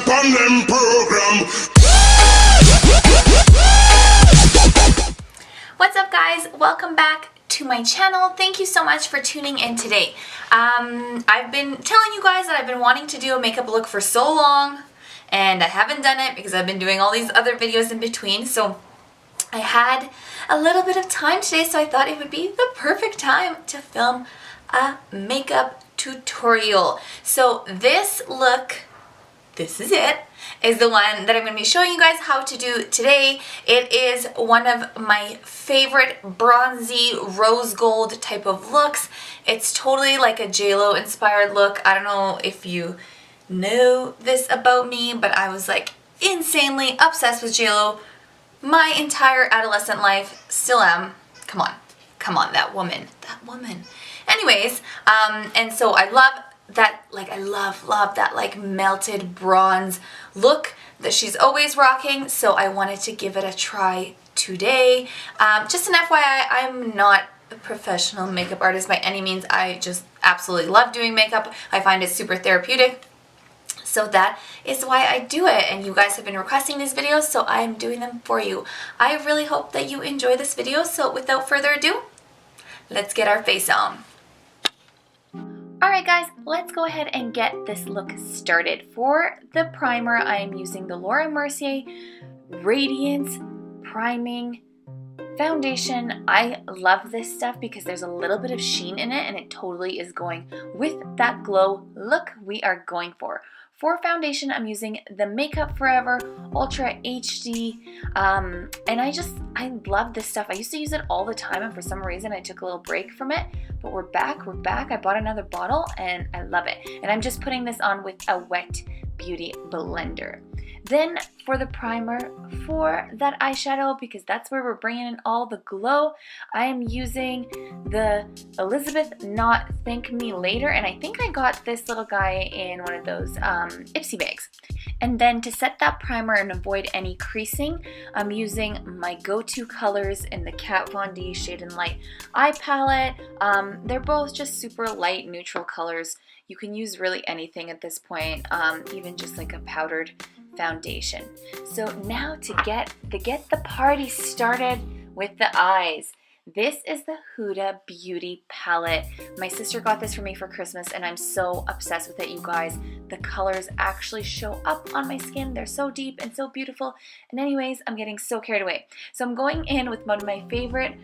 upon them program. What's up, guys? Welcome back to my channel. Thank you so much for tuning in today. I've been telling you guys that I've been wanting to do a makeup look for so long, and I haven't done it because I've been doing all these other videos in between. So I had a little bit of time today, so I thought it would be the perfect time to film a makeup tutorial. So this look, this is it, is the one that I'm going to be showing you guys how to do today. It is one of my favorite bronzy rose gold type of looks. It's totally like a JLo inspired look. I don't know if you know this about me, but I was like insanely obsessed with JLo my entire adolescent life. Still am. Come on, that woman. Anyways, and so I love that, like I love that like melted bronze look that she's always rocking, so I wanted to give it a try today. Just an FYI, I'm not a professional makeup artist by any means. I just absolutely love doing makeup. I find it super therapeutic. So that is why I do it, and you guys have been requesting these videos, so I'm doing them for you. I really hope that you enjoy this video, so without further ado, let's get our face on. Alright guys, let's go ahead and get this look started. For the primer, I am using the Laura Mercier Radiance Priming Foundation. I love this stuff because there's a little bit of sheen in it, and it totally is going with that glow look we are going for. For foundation, I'm using the Makeup Forever Ultra HD, and I love this stuff. I used to use it all the time, and for some reason I took a little break from it, but we're back. I bought another bottle, and I love it. And I'm just putting this on with a wet beauty blender. Then for the primer, for that eyeshadow, because that's where we're bringing in all the glow, I am using the Elizabeth Knot Thank Me Later, and I think I got this little guy in one of those Ipsy bags. And then to set that primer and avoid any creasing, I'm using my go-to colors in the Kat Von D Shade and Light eye palette. They're both just super light, neutral colors. You can use really anything at this point, even just like a powdered foundation. So now to get the party started with the eyes, this is the Huda Beauty palette. My sister got this for me for Christmas, and I'm so obsessed with it, you guys. The colors actually show up on my skin. They're so deep and so beautiful. And anyways, I'm getting so carried away. So I'm going in with one of my favorite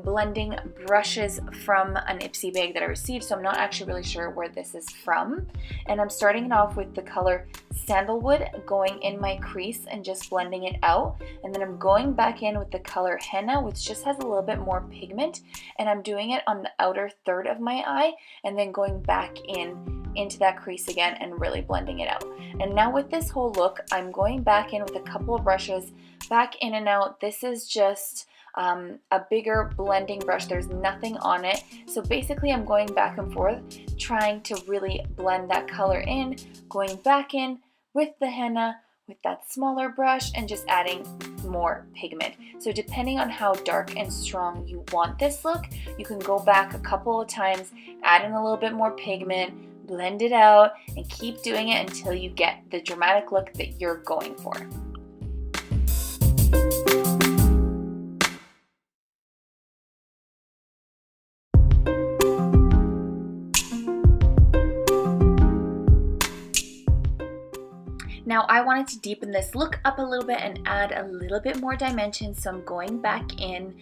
blending brushes from an Ipsy bag that I received, so I'm not actually really sure where this is from. And I'm starting it off with the color Sandalwood, going in my crease and just blending it out. And then I'm going back in with the color Henna, which just has a little bit more pigment, and I'm doing it on the outer third of my eye, and then going back into that crease again and really blending it out. And now with this whole look, I'm going back in with a couple of brushes, back in and out. This is just a bigger blending brush. There's nothing on it. So basically I'm going back and forth, trying to really blend that color in, going back in with the henna with that smaller brush, and just adding more pigment. So depending on how dark and strong you want this look, you can go back a couple of times, add in a little bit more pigment, blend it out, and keep doing it until you get the dramatic look that you're going for. Now I wanted to deepen this look up a little bit and add a little bit more dimension, so I'm going back in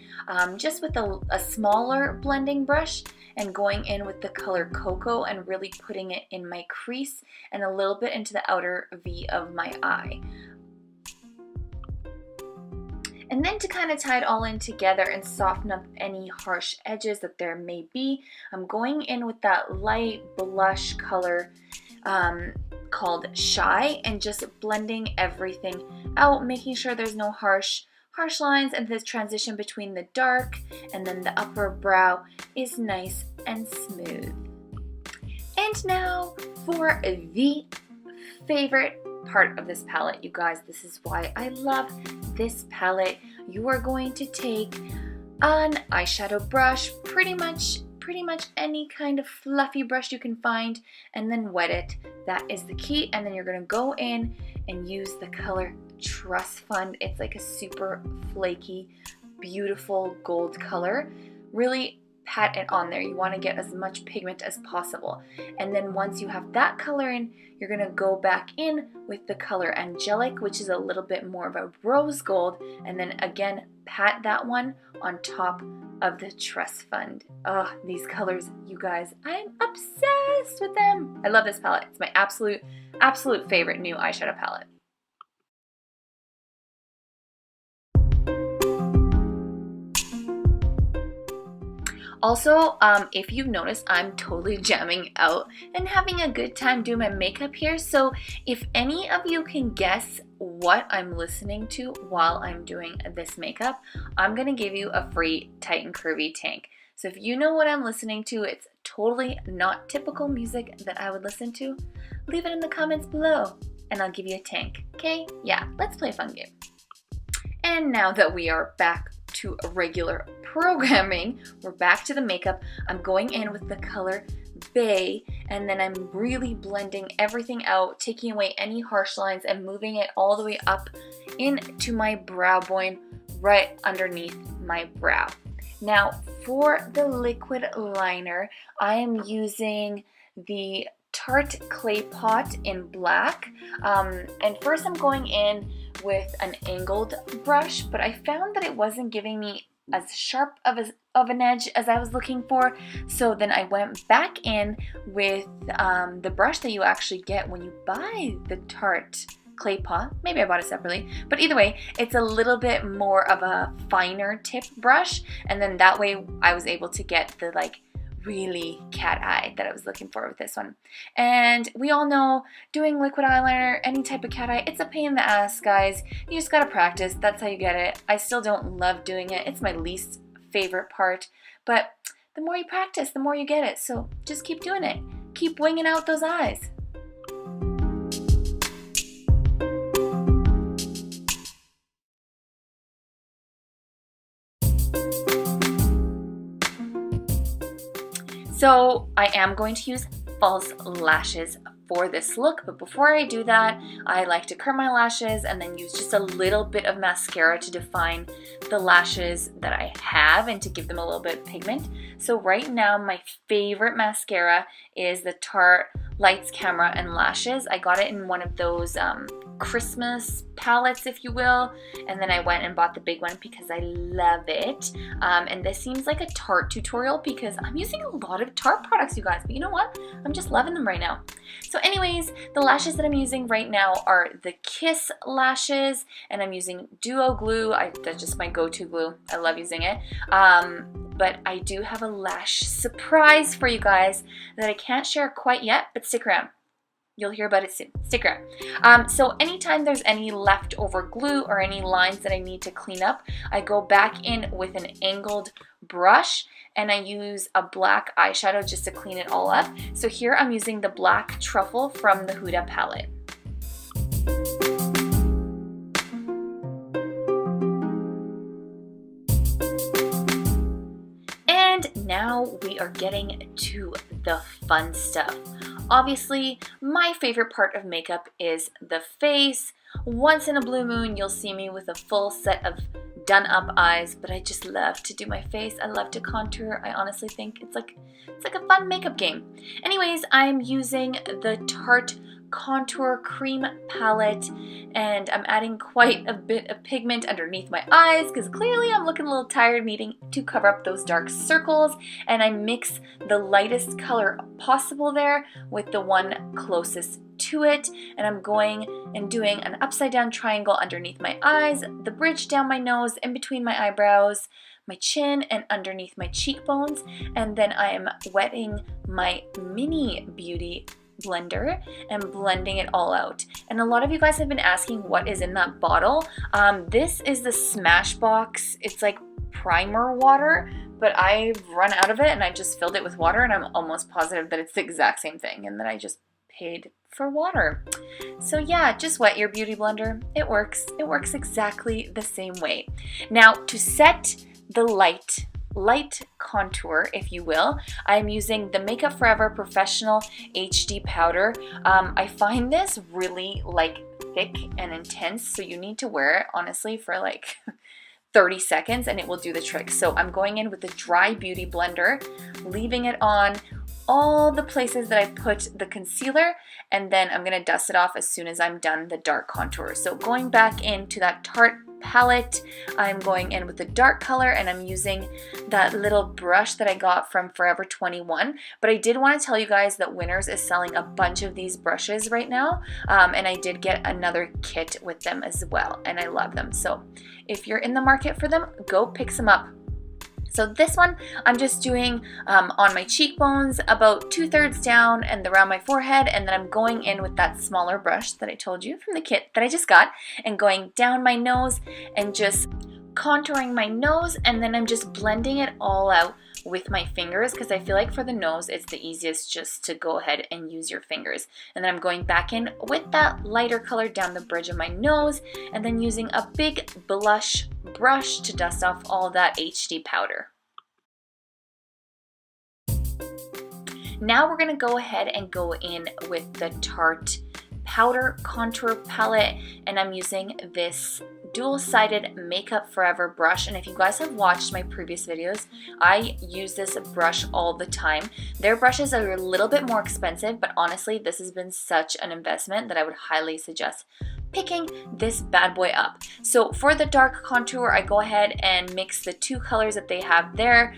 just with a smaller blending brush and going in with the color Cocoa and really putting it in my crease and a little bit into the outer V of my eye. And then to kind of tie it all in together and soften up any harsh edges that there may be, I'm going in with that light blush color called Shy, and just blending everything out, making sure there's no harsh lines, and this transition between the dark and then the upper brow is nice and smooth. And now for the favorite part of this palette, you guys. This is why I love this palette. You are going to take an eyeshadow brush, pretty much pretty much any kind of fluffy brush you can find and then wet it. That is the key. And then you're going to go in and use the color Trust Fund. It's like a super flaky, beautiful gold color. Really pat it on there. You want to get as much pigment as possible. And then once you have that color in, you're going to go back in with the color Angelic, which is a little bit more of a rose gold, and then again pat that one on top of the Trust Fund. Oh, these colors, you guys, I'm obsessed with them. I love this palette. It's my absolute favorite new eyeshadow palette. Also, if you've noticed, I'm totally jamming out and having a good time doing my makeup here. So if any of you can guess what I'm listening to while I'm doing this makeup, I'm gonna give you a free Tight and Curvy tank. So if you know what I'm listening to, it's totally not typical music that I would listen to, leave it in the comments below and I'll give you a tank, okay? Yeah, let's play a fun game. And now that we are back to regular programming, we're back to the makeup. I'm going in with the color Bay, and then I'm really blending everything out, taking away any harsh lines and moving it all the way up into my brow bone, right underneath my brow. Now for the liquid liner, I am using the Tarte Clay Pot in black, and first I'm going in with an angled brush, but I found that it wasn't giving me as sharp of an edge as I was looking for. So then I went back in with the brush that you actually get when you buy the Tarte Clay Pot. Maybe I bought it separately, but either way, it's a little bit more of a finer tip brush, and then that way I was able to get the like really cat eye that I was looking for with this one. And we all know doing liquid eyeliner, any type of cat eye, it's a pain in the ass, guys. You just gotta practice. That's how you get it. I still don't love doing it. It's my least favorite part, but the more you practice, the more you get it. So just keep doing it. Keep winging out those eyes. So I am going to use false lashes for this look, but before I do that, I like to curl my lashes and then use just a little bit of mascara to define the lashes that I have and to give them a little bit of pigment. So right now my favorite mascara is the Tarte Lights, Camera, and Lashes. I got it in one of those Christmas palettes, if you will, and then I went and bought the big one because I love it. And this seems like a Tarte tutorial because I'm using a lot of Tarte products, you guys, but you know what? I'm just loving them right now. So anyways, the lashes that I'm using right now are the Kiss lashes, and I'm using Duo Glue. That's just my go-to glue. I love using it. But I do have a lash surprise for you guys that I can't share quite yet, but stick around. You'll hear about it soon. Stick around. So anytime there's any leftover glue or any lines that I need to clean up, I go back in with an angled brush and I use a black eyeshadow just to clean it all up. So here I'm using the Black Truffle from the Huda palette. And now we are getting to the fun stuff. Obviously, my favorite part of makeup is the face. Once in a blue moon, you'll see me with a full set of done up eyes, but I just love to do my face. I love to contour. I honestly think it's like a fun makeup game. Anyways, I'm using the Tarte Contour Cream Palette, and I'm adding quite a bit of pigment underneath my eyes because clearly I'm looking a little tired, needing to cover up those dark circles, and I mix the lightest color possible there with the one closest to it, and I'm going and doing an upside down triangle underneath my eyes, the bridge down my nose, in between my eyebrows, my chin, and underneath my cheekbones, and then I am wetting my mini beauty blender and blending it all out. And a lot of you guys have been asking what is in that bottle. This is the Smashbox. It's like primer water, but I've run out of it and I just filled it with water, and I'm almost positive that it's the exact same thing and that I just paid for water. So yeah, just wet your beauty blender. It works. It works exactly the same way. Now to set the light light contour, if you will. I'm using the Makeup Forever Professional HD powder. I find this really like thick and intense, so you need to wear it honestly for like 30 seconds and it will do the trick. So I'm going in with the Dry Beauty Blender, leaving it on all the places that I put the concealer, and then I'm gonna dust it off as soon as I'm done the dark contour. So going back into that Tarte palette, I'm going in with the dark color, and I'm using that little brush that I got from Forever 21. But I did want to tell you guys that Winners is selling a bunch of these brushes right now, and I did get another kit with them as well, and I love them. So if you're in the market for them, go pick some up. So this one I'm just doing on my cheekbones, about 2/3 down and around my forehead, and then I'm going in with that smaller brush that I told you from the kit that I just got, and going down my nose and just contouring my nose, and then I'm just blending it all out with my fingers, because I feel like for the nose it's the easiest just to go ahead and use your fingers. And then I'm going back in with that lighter color down the bridge of my nose, and then using a big blush brush to dust off all that HD powder. Now we're gonna go ahead and go in with the Tarte Powder Contour Palette, and I'm using this dual-sided Makeup Forever brush. And if you guys have watched my previous videos, I use this brush all the time. Their brushes are a little bit more expensive, but honestly, this has been such an investment that I would highly suggest picking this bad boy up. So for the dark contour, I go ahead and mix the two colors that they have there.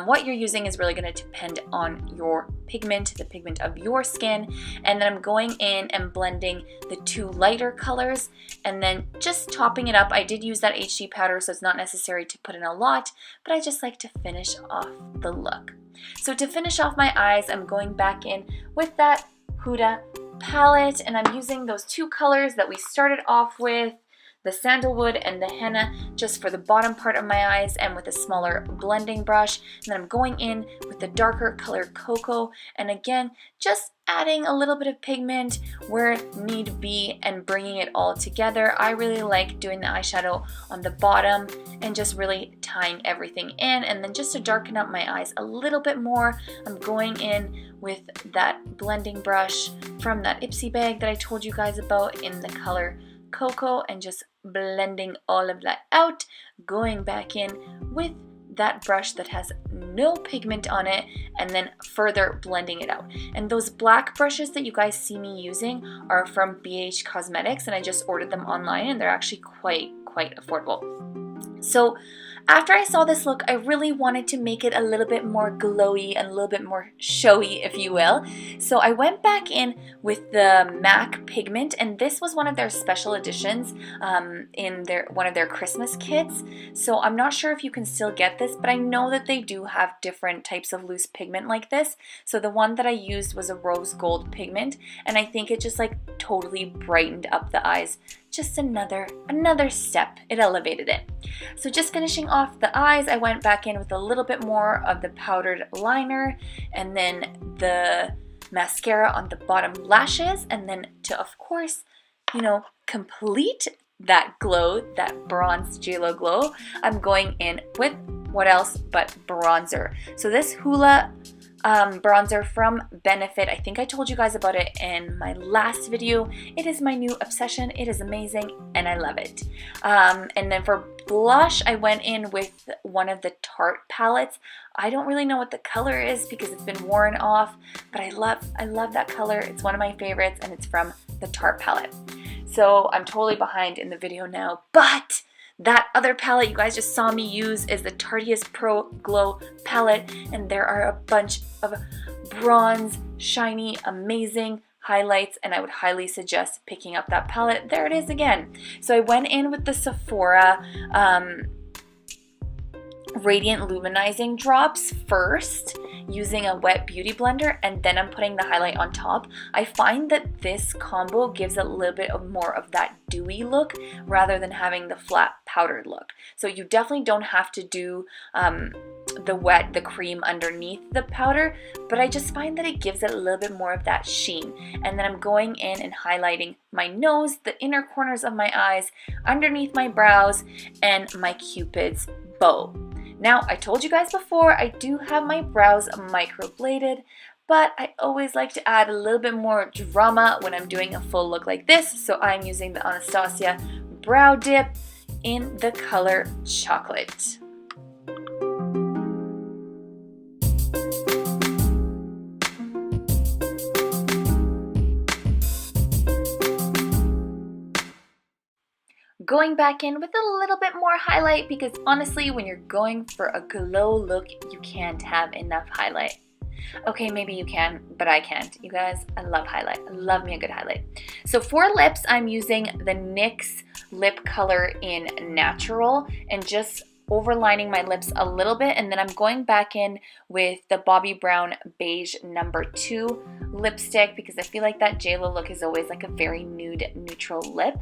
What you're using is really going to depend on your pigment, the pigment of your skin. And then I'm going in and blending the two lighter colors and then just topping it up. I did use that HD powder, so it's not necessary to put in a lot, but I just like to finish off the look. So to finish off my eyes, I'm going back in with that Huda palette, and I'm using those two colors that we started off with, the sandalwood and the henna, just for the bottom part of my eyes, and with a smaller blending brush. And then I'm going in with the darker color Cocoa, and again just adding a little bit of pigment where need be and bringing it all together. I really like doing the eyeshadow on the bottom and just really tying everything in. And then just to darken up my eyes a little bit more, I'm going in with that blending brush from that Ipsy bag that I told you guys about in the color Cocoa, and just blending all of that out, going back in with that brush that has no pigment on it, and then further blending it out. And those black brushes that you guys see me using are from BH Cosmetics, and I just ordered them online, and they're actually quite affordable. So after I saw this look, I really wanted to make it a little bit more glowy and a little bit more showy, if you will. So I went back in with the MAC pigment, and this was one of their special editions in one of their Christmas kits. So I'm not sure if you can still get this, but I know that they do have different types of loose pigment like this. So the one that I used was a rose gold pigment, and I think it just like totally brightened up the eyes. Just another step. It elevated it. So just finishing off the eyes, I went back in with a little bit more of the powdered liner, and then the mascara on the bottom lashes, and then to, of course, complete that glow, that bronze JLo glow, I'm going in with what else but bronzer. So this Hoola bronzer from Benefit. I think I told you guys about it in my last video. It is my new obsession. It is amazing and I love it. And then for blush, I went in with one of the Tarte palettes. I don't really know what the color is because it's been worn off, but I love that color. It's one of my favorites, and it's from the Tarte palette. So I'm totally behind in the video now, but that other palette you guys just saw me use is the Tarteist Pro Glow palette, and there are a bunch of bronze, shiny, amazing highlights, and I would highly suggest picking up that palette. There it is again. So I went in with the Sephora Radiant Luminizing Drops first, using a wet beauty blender, and then I'm putting the highlight on top. I find that this combo gives a little bit more of that dewy look rather than having the flat powdered look. So you definitely don't have to do the cream underneath the powder, but I just find that it gives it a little bit more of that sheen. And then I'm going in and highlighting my nose, the inner corners of my eyes, underneath my brows, and my Cupid's bow. Now, I told you guys before, I do have my brows microbladed, but I always like to add a little bit more drama when I'm doing a full look like this, so I'm using the Anastasia Brow Dip in the color Chocolate. Going back in with a little bit more highlight, because honestly, when you're going for a glow look, you can't have enough highlight. Okay, maybe you can, but I can't. You guys, I love highlight. I love me a good highlight. So for lips, I'm using the NYX lip color in Natural and just overlining my lips a little bit, and then I'm going back in with the Bobbi Brown Beige number 2 lipstick, because I feel like that JLo look is always like a very nude neutral lip.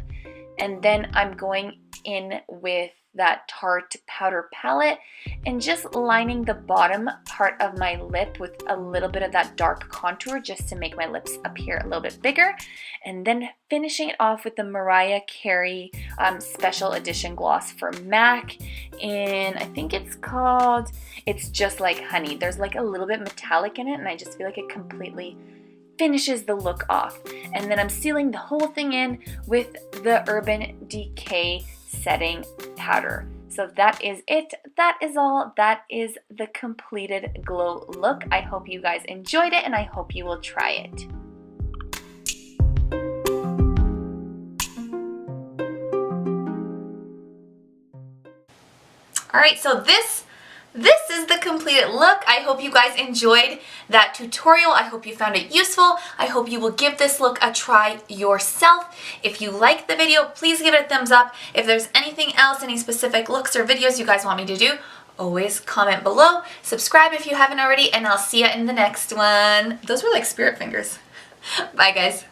And then I'm going in with that Tarte Powder Palette and just lining the bottom part of my lip with a little bit of that dark contour just to make my lips appear a little bit bigger. And then finishing it off with the Mariah Carey Special Edition Gloss for MAC. And I think it's called It's Just Like Honey. There's like a little bit metallic in it, and I just feel like it completely finishes the look off. And then I'm sealing the whole thing in with the Urban Decay setting powder. So that is it. That is all. That is the completed glow look. I hope you guys enjoyed it, and I hope you will try it. All right, so this is the completed look. I hope you guys enjoyed that tutorial. I hope you found it useful. I hope you will give this look a try yourself. If you liked the video, please give it a thumbs up. If there's anything else, any specific looks or videos you guys want me to do, always comment below. Subscribe if you haven't already, and I'll see you in the next one. Those were like spirit fingers. Bye, guys.